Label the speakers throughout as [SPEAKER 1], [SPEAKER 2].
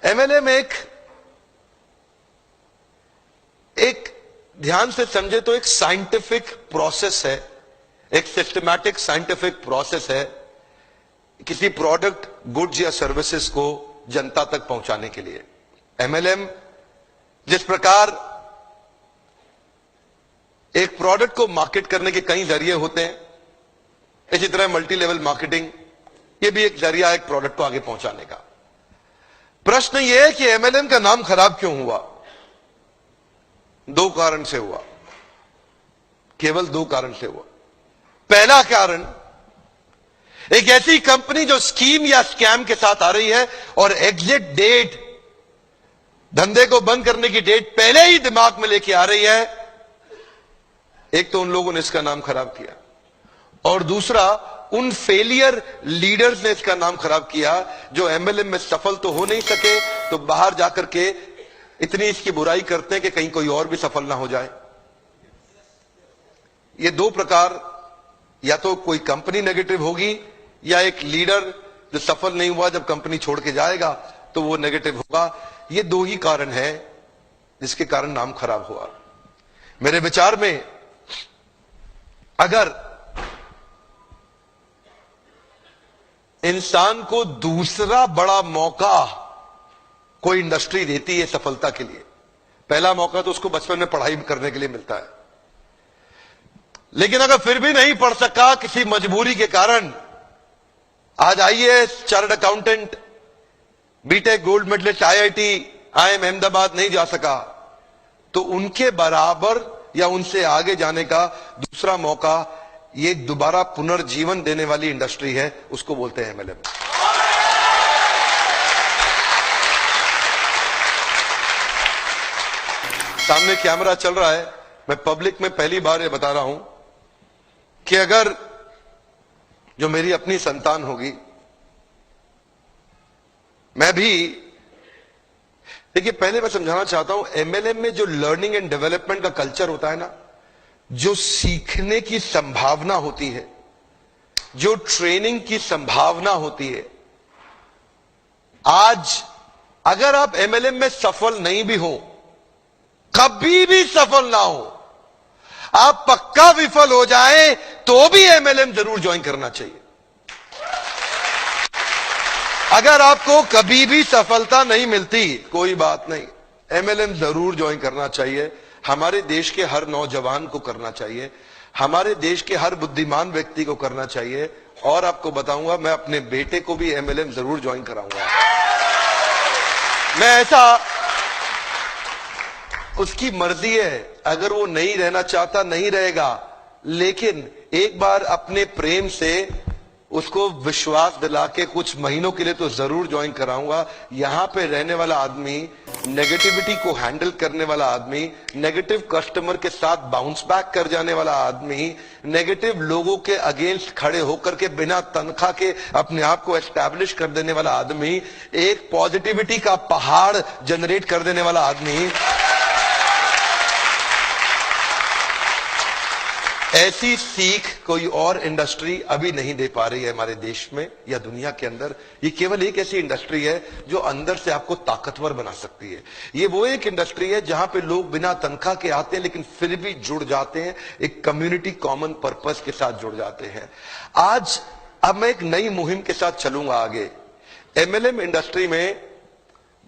[SPEAKER 1] MLM एक ध्यान से समझे तो एक साइंटिफिक प्रोसेस है, एक सिस्टमैटिक साइंटिफिक प्रोसेस है किसी प्रोडक्ट, गुड्स या सर्विसेज को जनता तक पहुंचाने के लिए। एमएलएम जिस प्रकार एक प्रोडक्ट को मार्केट करने के कई जरिए होते हैं, इसी तरह मल्टी लेवल मार्केटिंग ये भी एक जरिया है एक प्रोडक्ट को आगे पहुंचाने का। प्रश्न यह है कि एमएलएम का नाम खराब क्यों हुआ? दो कारण से हुआ, केवल दो कारण से हुआ। पहला कारण, एक ऐसी कंपनी जो स्कीम या स्कैम के साथ आ रही है और एग्जिट डेट, धंधे को बंद करने की डेट पहले ही दिमाग में लेके आ रही है, एक तो उन लोगों ने इसका नाम खराब किया, और दूसरा उन फेलियर लीडर्स ने इसका नाम खराब किया जो एमएलएम में सफल तो हो नहीं सके तो बाहर जाकर के इतनी इसकी बुराई करते हैं कि कहीं कोई और भी सफल ना हो जाए। ये दो प्रकार, या तो कोई कंपनी नेगेटिव होगी या एक लीडर जो सफल नहीं हुआ जब कंपनी छोड़ के जाएगा तो वो नेगेटिव होगा। ये दो ही कारण है जिसके कारण नाम खराब हुआ। मेरे विचार में अगर इंसान को दूसरा बड़ा मौका कोई इंडस्ट्री देती है सफलता के लिए, पहला मौका तो उसको बचपन में पढ़ाई करने के लिए मिलता है, लेकिन अगर फिर भी नहीं पढ़ सका किसी मजबूरी के कारण, आज IAS, chartered accountant, B Tech gold medalist, IIT, IM Ahmedabad नहीं जा सका, तो उनके बराबर या उनसे आगे जाने का दूसरा मौका ये दोबारा पुनर्जीवन देने वाली इंडस्ट्री है, उसको बोलते हैं एमएलएम। सामने कैमरा चल रहा है, मैं पब्लिक में पहली बार ये बता रहा हूं कि अगर जो मेरी अपनी संतान होगी, मैं भी, देखिए पहले मैं समझाना चाहता हूं, एमएलएम में जो लर्निंग एंड डेवलपमेंट का कल्चर होता है ना, जो सीखने की संभावना होती है, जो ट्रेनिंग की संभावना होती है, आज अगर आप एमएलएम में सफल नहीं भी हो, कभी भी सफल ना हो, आप पक्का विफल हो जाएं तो भी एमएलएम जरूर ज्वाइन करना चाहिए। अगर आपको कभी भी सफलता नहीं मिलती, कोई बात नहीं, एमएलएम जरूर ज्वाइन करना चाहिए। हमारे देश के हर नौजवान को करना चाहिए, हमारे देश के हर बुद्धिमान व्यक्ति को करना चाहिए। और आपको बताऊंगा, मैं अपने बेटे को भी एमएलएम जरूर ज्वाइन कराऊंगा। मैं ऐसा, उसकी मर्जी है, अगर वो नहीं रहना चाहता नहीं रहेगा, लेकिन एक बार अपने प्रेम से उसको विश्वास दिला के कुछ महीनों के लिए तो जरूर ज्वाइन कराऊंगा। यहां पे रहने वाला आदमी, नेगेटिविटी को हैंडल करने वाला आदमी, नेगेटिव कस्टमर के साथ बाउंस बैक कर जाने वाला आदमी, नेगेटिव लोगों के अगेंस्ट खड़े होकर के बिना तनख्वाह के अपने आप को एस्टैब्लिश कर देने वाला आदमी, एक पॉजिटिविटी का पहाड़ जनरेट कर देने वाला आदमी, ऐसी सीख कोई और इंडस्ट्री अभी नहीं दे पा रही है हमारे देश में या दुनिया के अंदर। ये केवल एक ऐसी इंडस्ट्री है जो अंदर से आपको ताकतवर बना सकती है। ये वो एक इंडस्ट्री है जहां पे लोग बिना तनख्वाह के आते हैं लेकिन फिर भी जुड़ जाते हैं, एक कम्युनिटी कॉमन पर्पस के साथ जुड़ जाते हैं। आज अब मैं एक नई मुहिम के साथ चलूंगा आगे। एमएलएम इंडस्ट्री में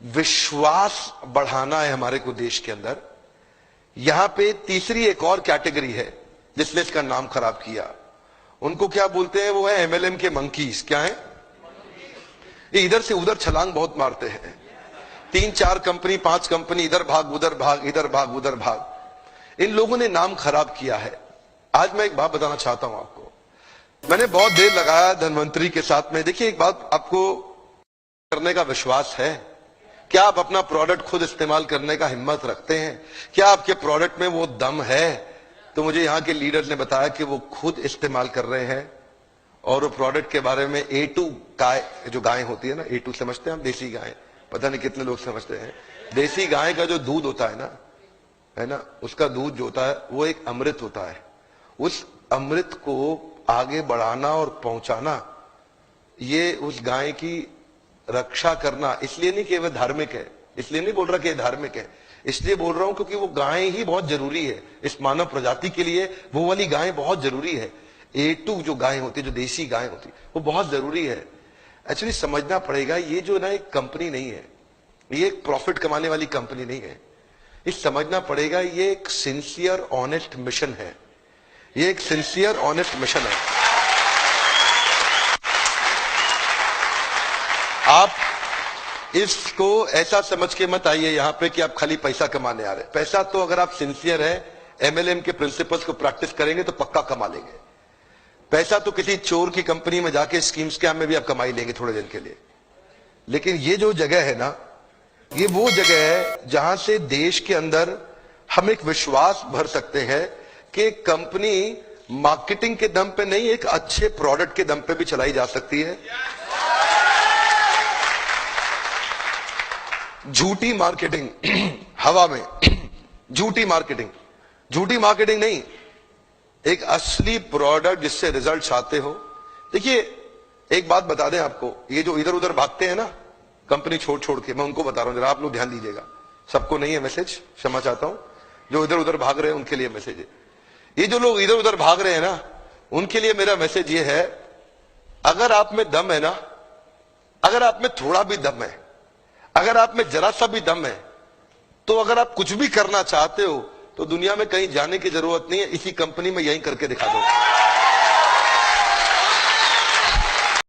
[SPEAKER 1] विश्वास बढ़ाना है हमारे को देश के अंदर। यहां पे तीसरी एक और कैटेगरी है जिसने इसका नाम खराब किया, उनको क्या बोलते हैं? वो है एमएलएम के मंकीज। क्या है ये? इधर से उधर छलांग बहुत मारते हैं, 3-4 कंपनी 5 कंपनी, इधर भाग उधर भाग, इधर भाग उधर भाग। इन लोगों ने नाम खराब किया है। आज मैं एक बात बताना चाहता हूं आपको, मैंने बहुत देर लगाया धनवंतरी के साथ में। देखिए एक बात, आपको करने का विश्वास है? क्या आप अपना प्रोडक्ट खुद इस्तेमाल करने का हिम्मत रखते हैं? क्या आपके प्रोडक्ट में वो दम है? तो मुझे यहां के लीडर ने बताया कि वो खुद इस्तेमाल कर रहे हैं और वो प्रोडक्ट के बारे में A2 गाय, जो गाय होती है ना, A2 समझते हैं हम, देसी गाय, पता नहीं कितने लोग समझते हैं। देसी गाय का जो दूध होता है ना, उसका दूध जो होता है वो एक अमृत होता है। उस अमृत को आगे बढ़ाना और पहुंचाना, ये उस गाय की रक्षा करना, इसलिए नहीं कि वह धार्मिक है, इसलिए नहीं बोल रहा कि धार्मिक है, इसलिए बोल रहा हूं क्योंकि वो गाय ही बहुत जरूरी है इस मानव प्रजाति के लिए। वो वाली गाय बहुत जरूरी है। A2 जो गाय होती है, जो देसी गाय होती है, वो बहुत जरूरी है। एक्चुअली समझना पड़ेगा, ये जो ना एक कंपनी नहीं है, ये एक प्रॉफिट कमाने वाली कंपनी नहीं है। ये समझना पड़ेगा, ये एक सिंसियर ऑनेस्ट मिशन है। ये एक सिंसियर ऑनेस्ट मिशन है। आप इसको ऐसा समझ के मत आइए यहां पे कि आप खाली पैसा कमाने आ रहे हैं। पैसा तो अगर आप सिंसियर है, MLM के प्रिंसिपल्स को प्रैक्टिस करेंगे तो पक्का कमा लेंगे। पैसा तो किसी चोर की कंपनी में जाके स्कीम स्कैम में भी आप कमाई लेंगे थोड़े दिन के लिए। लेकिन ये जो जगह है ना, ये वो जगह है जहां से देश के अंदर हम एक विश्वास भर सकते हैं कि कंपनी मार्केटिंग के दम पे नहीं, एक अच्छे प्रोडक्ट के दम पे भी चलाई जा सकती है। झूठी मार्केटिंग हवा में, झूठी मार्केटिंग नहीं, एक असली प्रोडक्ट जिससे रिजल्ट आते हो। देखिए एक बात बता दें आपको, ये जो इधर उधर भागते हैं ना कंपनी छोड़ छोड़ के, मैं उनको बता रहा हूं, जरा आप लोग ध्यान दीजिएगा। सबको नहीं है मैसेज, क्षमा चाहता हूं। जो इधर उधर भाग रहे हैं उनके लिए मैसेज है। ये जो लोग इधर उधर भाग रहे हैं ना, उनके लिए मेरा मैसेज ये है, अगर आप में दम है ना, अगर आप में थोड़ा भी दम है, अगर आप में जरा सा भी दम है, तो अगर आप कुछ भी करना चाहते हो तो दुनिया में कहीं जाने की जरूरत नहीं है, इसी कंपनी में यहीं करके दिखा दो।